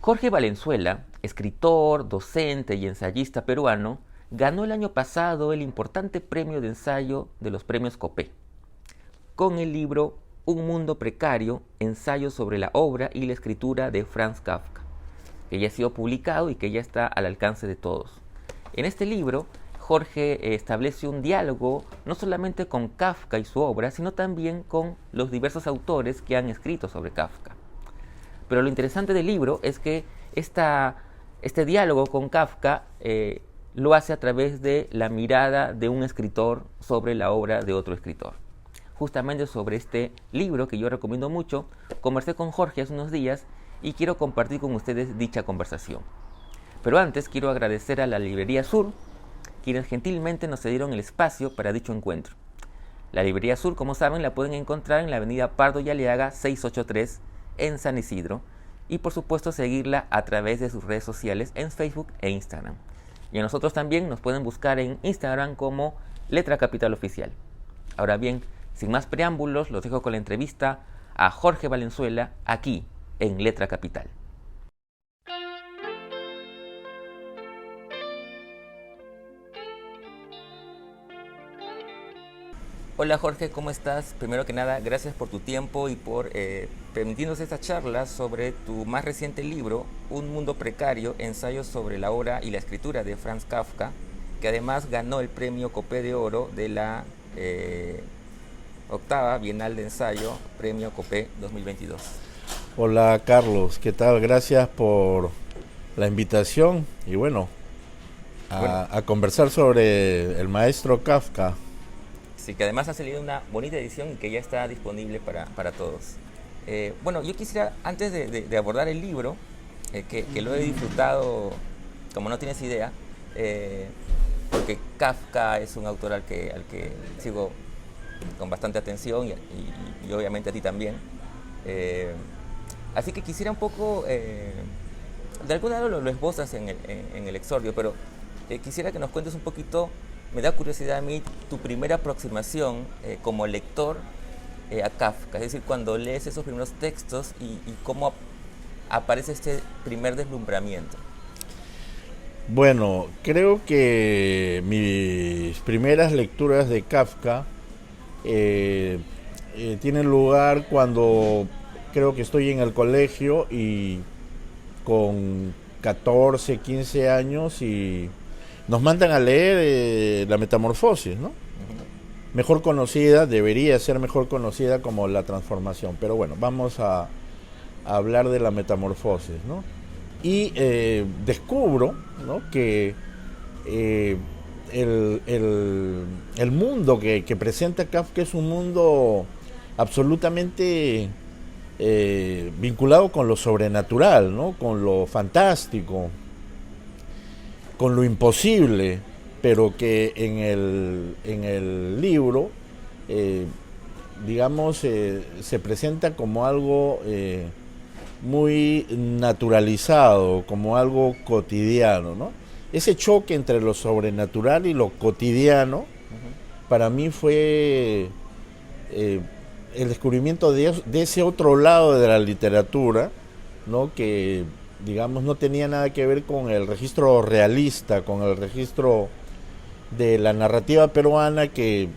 Jorge Valenzuela, escritor, docente y ensayista peruano, ganó el año pasado el importante premio de ensayo de los premios Copé, con el libro Un mundo precario, ensayo sobre la obra y la escritura de Franz Kafka, que ya ha sido publicado y que ya está al alcance de todos. En este libro, Jorge establece un diálogo no solamente con Kafka y su obra, sino también con los diversos autores que han escrito sobre Kafka. Pero lo interesante del libro es que este diálogo con Kafka lo hace a través de la mirada de un escritor sobre la obra de otro escritor. Justamente sobre este libro, que yo recomiendo mucho, conversé con Jorge hace unos días y quiero compartir con ustedes dicha conversación. Pero antes quiero agradecer a la Librería Sur, quienes gentilmente nos cedieron el espacio para dicho encuentro. La Librería Sur, como saben, la pueden encontrar en la avenida Pardo y Aliaga 683 en San Isidro, y por supuesto seguirla a través de sus redes sociales en Facebook e Instagram. Y a nosotros también nos pueden buscar en Instagram como Letra Capital Oficial. Ahora bien, sin más preámbulos, los dejo con la entrevista a Jorge Valenzuela aquí en Letra Capital. Hola Jorge, ¿cómo estás? Primero que nada, gracias por tu tiempo y por permitirnos esta charla sobre tu más reciente libro, Un mundo precario, ensayos sobre la obra y la escritura de Franz Kafka, que además ganó el premio Copé de Oro de la octava Bienal de Ensayo, premio Copé 2022. Hola Carlos, ¿qué tal? Gracias por la invitación y bueno, a conversar sobre el maestro Kafka. Sí, que además ha salido una bonita edición y que ya está disponible para todos. Bueno, yo quisiera, antes de abordar el libro, que lo he disfrutado como no tienes idea, porque Kafka es un autor al que sigo con bastante atención y obviamente a ti también. Así que quisiera un poco, de algún lado lo esbozas en el exordio, pero quisiera que nos cuentes un poquito. Me da curiosidad a mí tu primera aproximación como lector a Kafka, es decir, cuando lees esos primeros textos y cómo aparece este primer deslumbramiento. Bueno, creo que mis primeras lecturas de Kafka tienen lugar cuando creo que estoy en el colegio y con 14, 15 años y nos mandan a leer La Metamorfosis, ¿no? Mejor conocida, debería ser mejor conocida como La Transformación, pero bueno, vamos a hablar de La Metamorfosis, ¿no? Y descubro, ¿no?, que el mundo que presenta Kafka es un mundo absolutamente vinculado con lo sobrenatural, ¿no?, con lo fantástico, con lo imposible, pero que en el libro, digamos, se presenta como algo muy naturalizado, como algo cotidiano, ¿no? Ese choque entre lo sobrenatural y lo cotidiano, para mí fue el descubrimiento de ese otro lado de la literatura, ¿no?, que digamos no tenía nada que ver con el registro realista, con el registro de la narrativa peruana que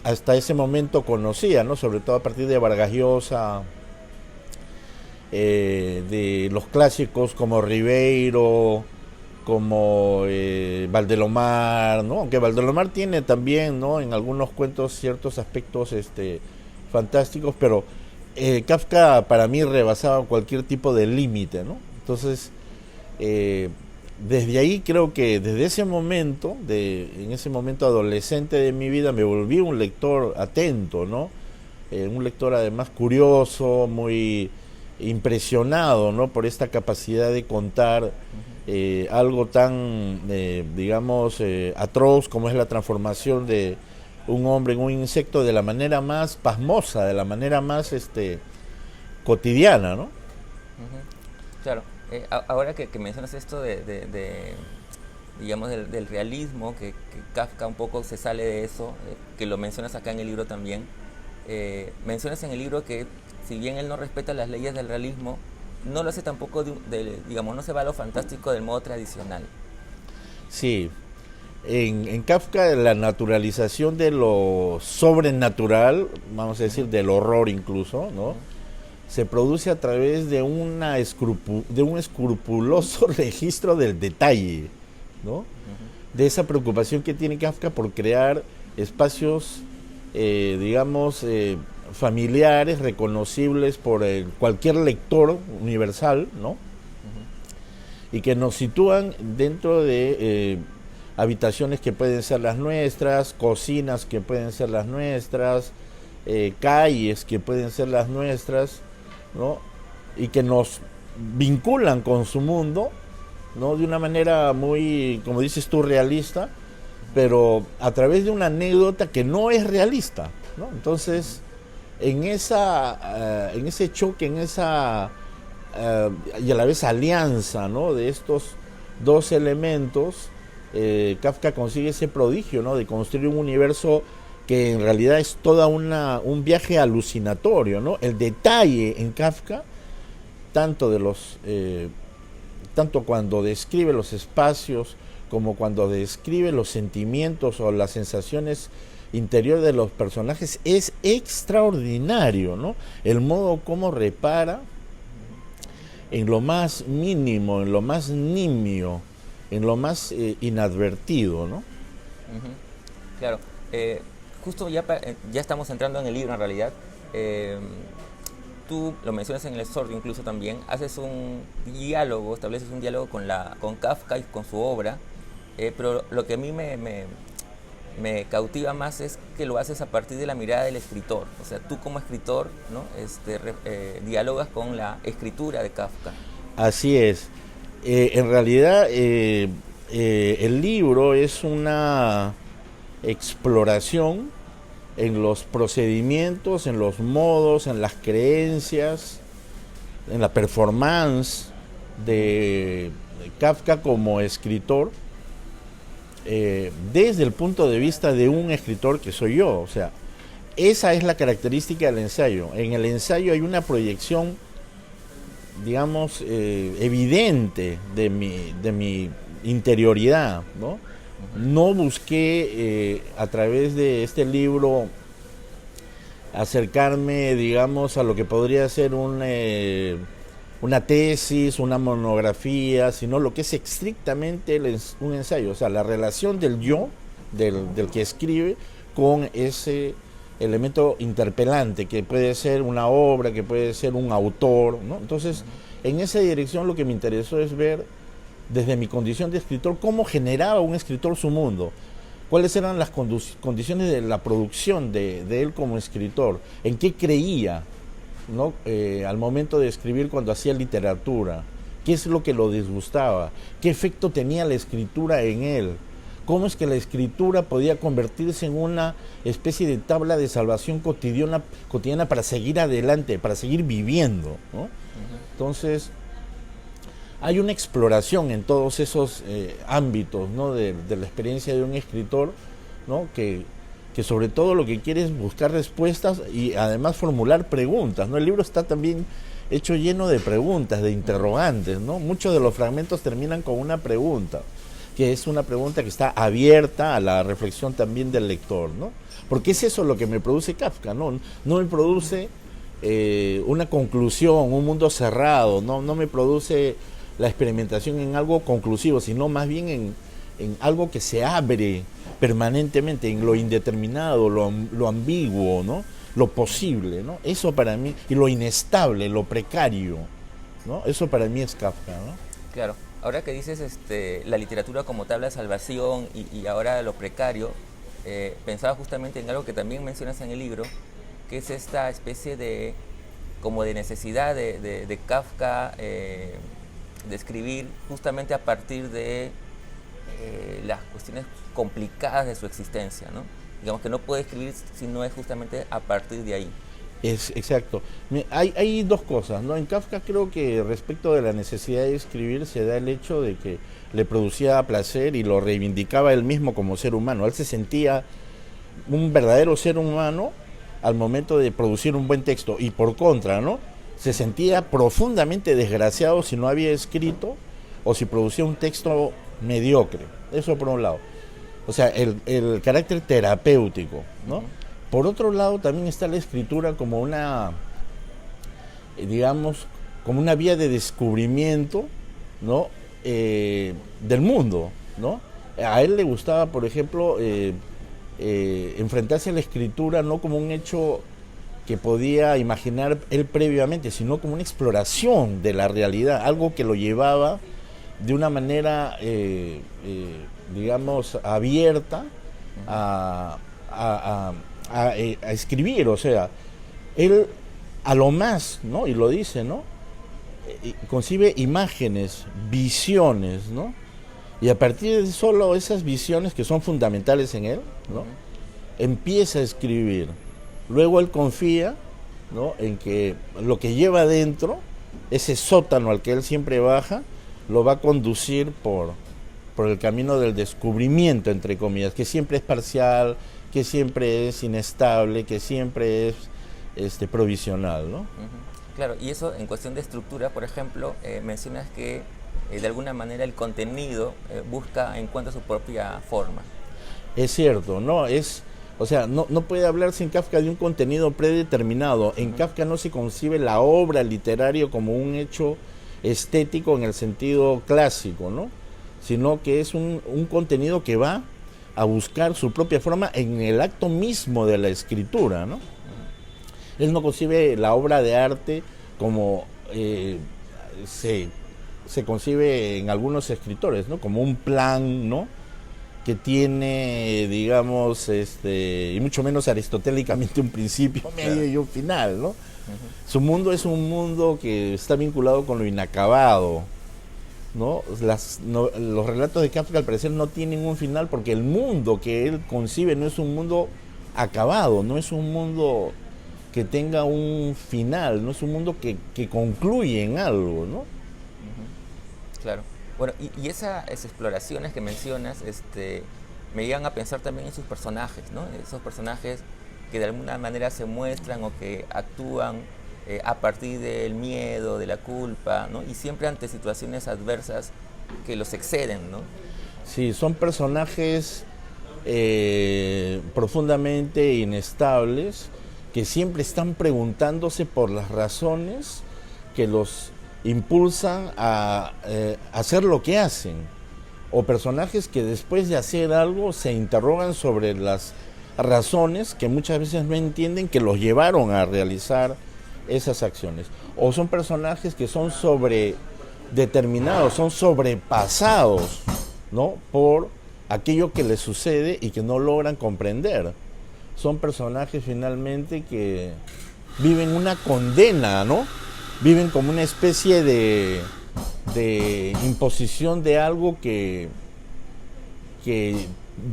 hasta ese momento conocía, ¿no?, sobre todo a partir de Vargas Llosa, de los clásicos como Ribeiro, como Valdelomar, ¿no?, aunque Valdelomar tiene también, ¿no?, en algunos cuentos ciertos aspectos fantásticos, pero Kafka para mí rebasaba cualquier tipo de límite, ¿no? Entonces, desde ahí creo que desde ese momento, en ese momento adolescente de mi vida, me volví un lector atento, ¿no? Un lector además curioso, muy impresionado, ¿no?, por esta capacidad de contar algo tan, digamos, atroz como es la transformación de un hombre en un insecto de la manera más pasmosa, de la manera más cotidiana, ¿no? Claro. Ahora que mencionas esto digamos, del realismo, que Kafka un poco se sale de eso, que lo mencionas acá en el libro también, mencionas en el libro que si bien él no respeta las leyes del realismo, no lo hace tampoco, digamos, no se va a lo fantástico del modo tradicional. Sí, en Kafka la naturalización de lo sobrenatural, vamos a decir del horror incluso, ¿no? Se produce a través de un escrupuloso registro del detalle, ¿no? De esa preocupación que tiene Kafka por crear espacios, digamos, familiares, reconocibles por cualquier lector universal, ¿no? Y que nos sitúan dentro de habitaciones que pueden ser las nuestras, cocinas que pueden ser las nuestras, calles que pueden ser las nuestras, ¿no? Y que nos vinculan con su mundo, ¿no? De una manera muy, como dices tú, realista, pero a través de una anécdota que no es realista, ¿no? Entonces, en ese choque, y a la vez alianza, ¿no? De estos dos elementos, Kafka consigue ese prodigio, ¿no? De construir un universo que en realidad es toda un viaje alucinatorio, ¿no? El detalle en Kafka, tanto cuando describe los espacios como cuando describe los sentimientos o las sensaciones interiores de los personajes, es extraordinario, ¿no? El modo como repara en lo más mínimo, en lo más nimio, en lo más inadvertido, ¿no? Claro. Justo ya estamos entrando en el libro en realidad. Tú lo mencionas en el exordio incluso también, haces un diálogo, estableces un diálogo con Kafka y con su obra, pero lo que a mí me cautiva más es que lo haces a partir de la mirada del escritor. O sea, tú como escritor, ¿no? Dialogas con la escritura de Kafka. Así es. En realidad, el libro es una exploración en los procedimientos, en los modos, en las creencias, en la performance de Kafka como escritor, desde el punto de vista de un escritor que soy yo. O sea, esa es la característica del ensayo. En el ensayo hay una proyección, digamos, evidente de mi interioridad, ¿no? No busqué a través de este libro acercarme, digamos, a lo que podría ser una tesis, una monografía, sino lo que es estrictamente un ensayo, o sea, la relación del yo, del que escribe, con ese elemento interpelante, que puede ser una obra, que puede ser un autor, ¿no? Entonces, en esa dirección lo que me interesó es ver, desde mi condición de escritor, cómo generaba un escritor su mundo, cuáles eran las condiciones de la producción de él como escritor, en qué creía, ¿no? Al momento de escribir cuando hacía literatura, qué es lo que lo disgustaba, qué efecto tenía la escritura en él, cómo es que la escritura podía convertirse en una especie de tabla de salvación cotidiana para seguir adelante, para seguir viviendo, ¿no? Entonces, hay una exploración en todos esos ámbitos, ¿no? de la experiencia de un escritor, ¿no? que sobre todo lo que quiere es buscar respuestas y además formular preguntas, ¿no? El libro está también hecho lleno de preguntas, de interrogantes, ¿no? Muchos de los fragmentos terminan con una pregunta, que es una pregunta que está abierta a la reflexión también del lector, ¿no? Porque es eso lo que me produce Kafka, ¿no? No me produce una conclusión, un mundo cerrado, no me produce la experimentación en algo conclusivo, sino más bien en algo que se abre permanentemente, en lo indeterminado, lo ambiguo, ¿no? Lo posible, ¿no? Eso para mí, y lo inestable, lo precario, ¿no? Eso para mí es Kafka, ¿no? Claro. Ahora que dices la literatura como tabla de salvación y ahora lo precario, pensaba justamente en algo que también mencionas en el libro, que es esta especie de necesidad de Kafka de escribir justamente a partir de las cuestiones complicadas de su existencia, ¿no? Digamos que no puede escribir si no es justamente a partir de ahí. Es exacto. Hay dos cosas, ¿no? En Kafka creo que respecto de la necesidad de escribir se da el hecho de que le producía placer y lo reivindicaba él mismo como ser humano. Él se sentía un verdadero ser humano al momento de producir un buen texto, y por contra, ¿no? Se sentía profundamente desgraciado si no había escrito o si producía un texto mediocre. Eso por un lado. O sea, el carácter terapéutico, ¿no? Por otro lado, también está la escritura como una, digamos, como una vía de descubrimiento, ¿no? Del mundo, ¿no? A él le gustaba, por ejemplo, enfrentarse a la escritura no como un hecho que podía imaginar él previamente, sino como una exploración de la realidad, algo que lo llevaba de una manera, digamos, abierta a escribir. O sea, él a lo más, ¿no? Y lo dice, ¿no? Concibe imágenes, visiones, ¿no? Y a partir de solo esas visiones que son fundamentales en él, ¿no? Empieza a escribir. Luego él confía, ¿no? En que lo que lleva adentro, ese sótano al que él siempre baja, lo va a conducir por el camino del descubrimiento, entre comillas, que siempre es parcial, que siempre es inestable, que siempre es provisional, ¿no? Claro, y eso en cuestión de estructura, por ejemplo, mencionas que de alguna manera el contenido encuentra su propia forma. Es cierto, ¿no? O sea, no puede hablarse en Kafka de un contenido predeterminado. En Kafka no se concibe la obra literaria como un hecho estético en el sentido clásico, ¿no? Sino que es un contenido que va a buscar su propia forma en el acto mismo de la escritura, ¿no? Él no concibe la obra de arte como se concibe en algunos escritores, ¿no? Como un plan, ¿no? Que tiene, digamos, y mucho menos aristotélicamente un principio, medio y un final, ¿no? Su mundo es un mundo que está vinculado con lo inacabado, ¿no? Los relatos de Kafka al parecer no tienen un final porque el mundo que él concibe no es un mundo acabado, no es un mundo que tenga un final, no es un mundo que concluye en algo, ¿no? Claro. Bueno, y esas exploraciones que mencionas me llevan a pensar también en sus personajes, ¿no? Esos personajes que de alguna manera se muestran o que actúan a partir del miedo, de la culpa, ¿no? Y siempre ante situaciones adversas que los exceden, ¿no? Sí, son personajes profundamente inestables que siempre están preguntándose por las razones que los impulsan a hacer lo que hacen, o personajes que después de hacer algo se interrogan sobre las razones que muchas veces no entienden que los llevaron a realizar esas acciones, o son personajes que son sobredeterminados, son sobrepasados, ¿no? Por aquello que les sucede y que no logran comprender. Son personajes finalmente que viven una condena, ¿no? Viven como una especie de imposición de algo que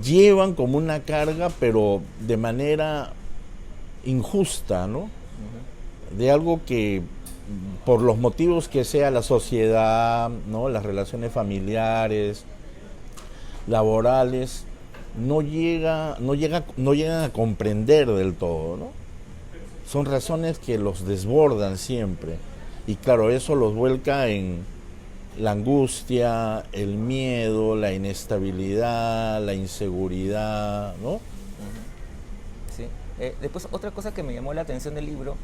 llevan como una carga, pero de manera injusta, ¿no? De algo que, por los motivos que sea la sociedad, ¿no? Las relaciones familiares, laborales, no llegan a comprender del todo, ¿no? Son razones que los desbordan siempre. Y claro, eso los vuelca en la angustia, el miedo, la inestabilidad, la inseguridad, ¿no? Sí. Después, otra cosa que me llamó la atención del libro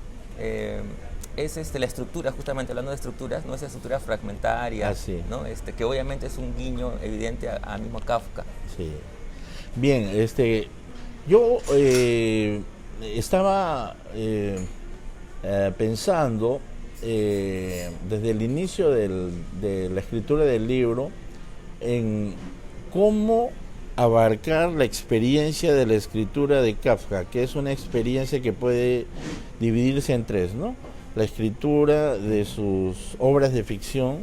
es la estructura, justamente hablando de estructuras, ¿no? Esa estructura fragmentaria, ¿no? Que obviamente es un guiño evidente a mismo Kafka. Sí. Bien, yo estaba pensando desde el inicio de la escritura del libro en cómo abarcar la experiencia de la escritura de Kafka, que es una experiencia que puede dividirse en tres, ¿no? La escritura de sus obras de ficción,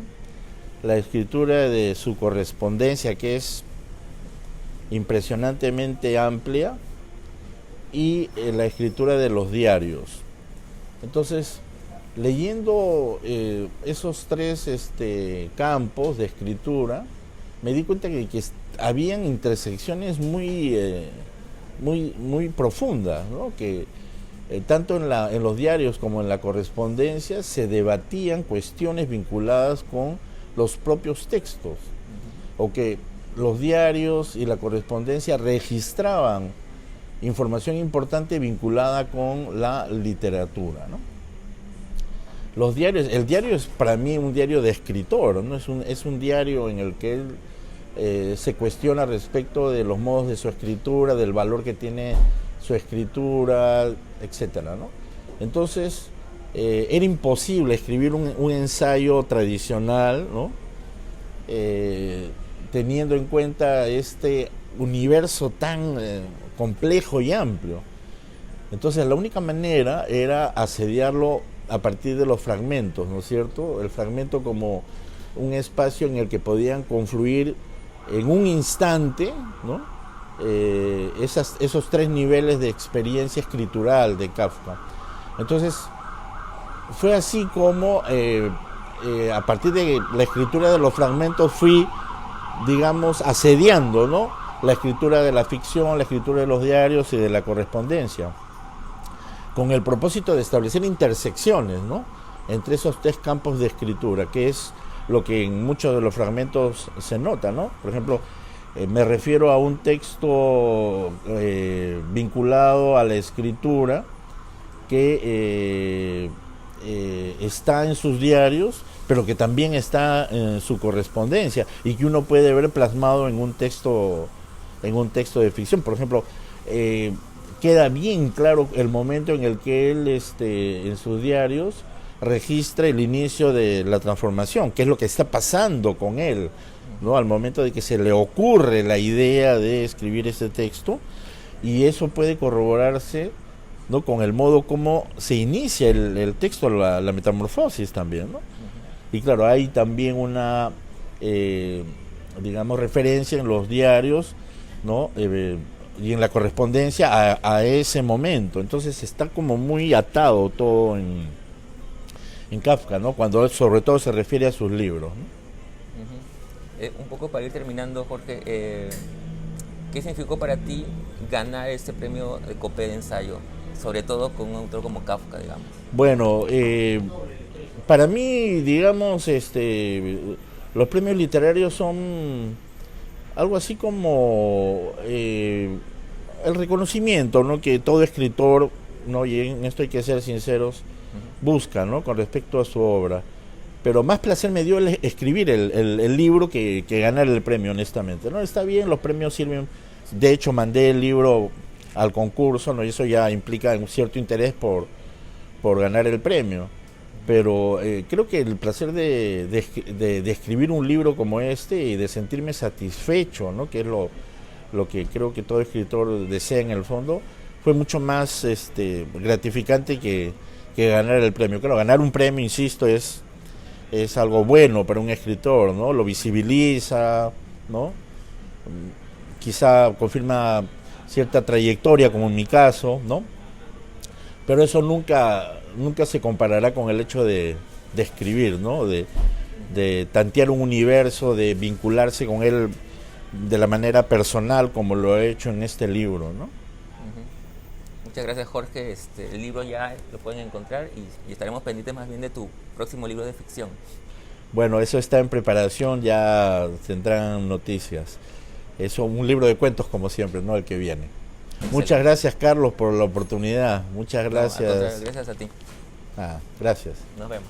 la escritura de su correspondencia, que es impresionantemente amplia, y la escritura de los diarios. Entonces, leyendo esos tres campos de escritura, me di cuenta que habían intersecciones muy profundas, ¿no? Que tanto en los diarios como en la correspondencia se debatían cuestiones vinculadas con los propios textos, o que los diarios y la correspondencia registraban información importante vinculada con la literatura, ¿no? Los diarios, el diario es para mí un diario de escritor, ¿no? Es un diario en el que él se cuestiona respecto de los modos de su escritura, del valor que tiene su escritura, etcétera, ¿no? Entonces, era imposible escribir un ensayo tradicional, ¿no? Teniendo en cuenta este universo tan complejo y amplio. Entonces, la única manera era asediarlo a partir de los fragmentos, ¿no es cierto? El fragmento como un espacio en el que podían confluir en un instante, ¿no? Esos tres niveles de experiencia escritural de Kafka. Entonces, fue así como a partir de la escritura de los fragmentos fui, digamos, asediando, ¿no? La escritura de la ficción, la escritura de los diarios y de la correspondencia, con el propósito de establecer intersecciones, ¿no? Entre esos tres campos de escritura, que es lo que en muchos de los fragmentos se nota, ¿no? Por ejemplo, me refiero a un texto vinculado a la escritura que está en sus diarios, pero que también está en su correspondencia y que uno puede ver plasmado en un texto de ficción. Por ejemplo, queda bien claro el momento en el que él en sus diarios registra el inicio de la transformación, que es lo que está pasando con él, ¿no? Al momento de que se le ocurre la idea de escribir ese texto, y eso puede corroborarse, ¿no? Con el modo como se inicia el texto, la metamorfosis también, ¿no? Y claro, hay también una, digamos, referencia en los diarios, ¿no? Y en la correspondencia a ese momento. Entonces está como muy atado todo en Kafka, ¿no? Cuando sobre todo se refiere a sus libros, ¿no? Un poco para ir terminando, Jorge, ¿qué significó para ti ganar este premio de Copé de ensayo, sobre todo con un autor como Kafka, digamos? Bueno, para mí, digamos, los premios literarios son algo así como el reconocimiento, ¿no? Que todo escritor, ¿no? Y en esto hay que ser sinceros, busca, ¿no? Con respecto a su obra. Pero más placer me dio escribir el libro que ganar el premio, honestamente, ¿no? Está bien, los premios sirven. De hecho, mandé el libro al concurso, ¿no? Y eso ya implica un cierto interés por ganar el premio. Pero creo que el placer de escribir un libro como este y de sentirme satisfecho, ¿no? Que es lo que creo que todo escritor desea en el fondo, fue mucho más gratificante que ganar el premio. Claro, ganar un premio, insisto, es algo bueno para un escritor, ¿no? Lo visibiliza, ¿no? Quizá confirma cierta trayectoria, como en mi caso, ¿no? Pero eso nunca se comparará con el hecho de escribir, ¿no? De tantear un universo, de vincularse con él de la manera personal, como lo he hecho en este libro, ¿no? Muchas gracias, Jorge. El libro ya lo pueden encontrar y estaremos pendientes más bien de tu próximo libro de ficción. Bueno, eso está en preparación, ya tendrán noticias. Es un libro de cuentos, como siempre, ¿no? El que viene. Excelente. Muchas gracias, Carlos, por la oportunidad. Muchas gracias. No, gracias a ti. Gracias. Nos vemos.